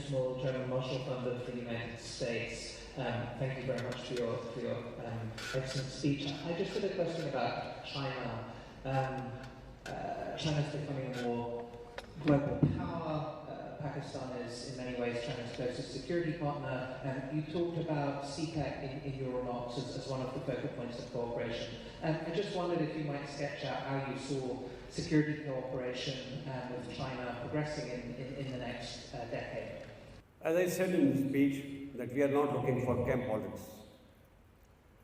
Small, German Marshall Fund of the United States. Thank you very much for your excellent speech. I just had a question about China. China's becoming a more global power. Pakistan is in many ways China's closest security partner. You talked about CPEC in your remarks as one of the focal points of cooperation. I just wondered if you might sketch out how you saw security cooperation with China progressing in the next decade. As I said in the speech, that we are not looking for camp politics.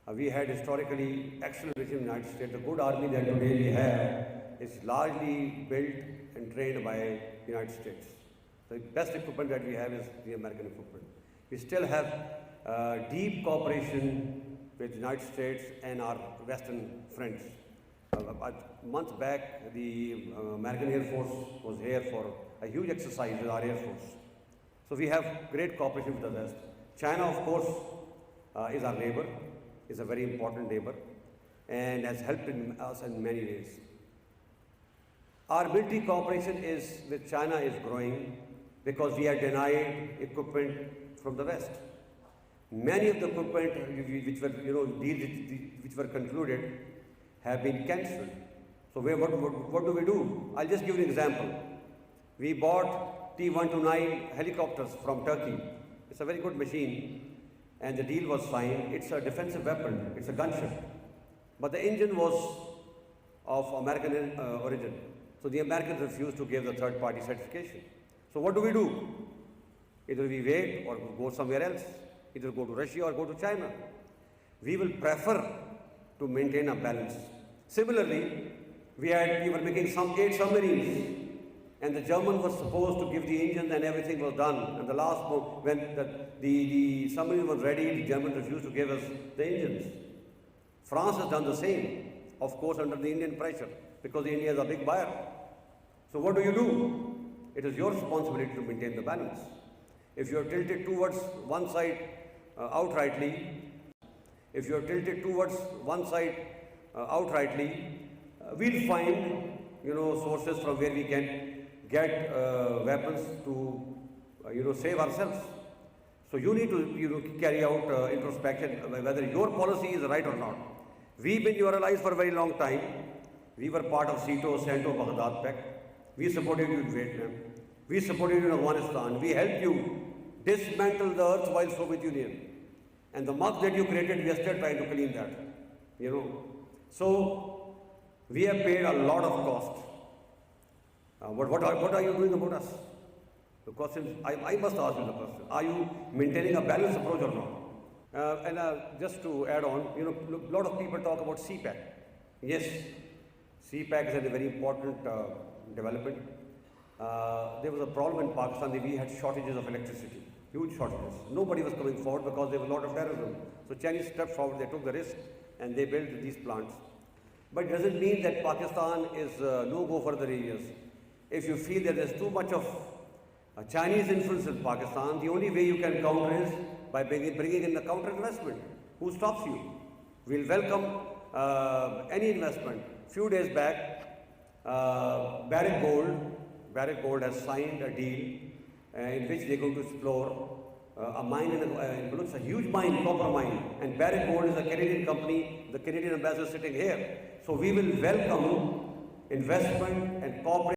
We had historically excellent regime in the United States. The good army that today we have is largely built and trained by the United States. The best equipment that we have is the American equipment. We still have deep cooperation with the United States and our Western friends. A month back, the American Air Force was here for a huge exercise with our Air Force. So we have great cooperation with the West. China, of course, is our neighbor, is a very important neighbor, and has helped us in many ways. Our military cooperation with China is growing because we are denied equipment from the West. Many of the equipment which were, deals which were concluded have been cancelled. So what do we do? I'll just give you an example. We bought T-129 helicopters from Turkey. It's a very good machine, and the deal was signed. It's a defensive weapon. It's a gunship. But the engine was of American origin. So the Americans refused to give the third-party certification. So what do? Either we wait or go somewhere else. Either go to Russia or go to China. We will prefer to maintain a balance. Similarly, we were making some 8 submarines, and the German was supposed to give the engines and everything was done. And the last moment, when the submarine was ready, the Germans refused to give us the engines. France has done the same, of course, under the Indian pressure, because India is a big buyer. So what do? It is your responsibility to maintain the balance. If you are tilted towards one side outrightly, we'll find sources from where we can get weapons to save ourselves. So you need to carry out introspection whether your policy is right or not. We've been your allies for a very long time. We were part of SEATO, CENTO, Baghdad Pact. We supported you in Vietnam. We supported you in Afghanistan. We helped you dismantle the erstwhile Soviet Union. And the muck that you created, we are still trying to clean that. So we have paid a lot of cost. What are you doing about us? The question, I must ask you the question. Are you maintaining a balanced approach or not? And just to add on, a lot of people talk about CPEC. Yes, CPEC is a very important development. There was a problem in Pakistan that we had shortages of electricity, huge shortages. Nobody was coming forward because there was a lot of terrorism. So Chinese stepped forward, they took the risk, and they built these plants. But it doesn't mean that Pakistan is no-go for other areas. If you feel that there's too much of Chinese influence in Pakistan, the only way you can counter is by bringing in the counter investment. Who stops you? We'll welcome any investment. Few days back, Barrick Gold has signed a deal in which they're going to explore a mine in Balutch, a huge mine, copper mine. And Barrick Gold is a Canadian company. The Canadian ambassador is sitting here. So we will welcome investment and cooperation.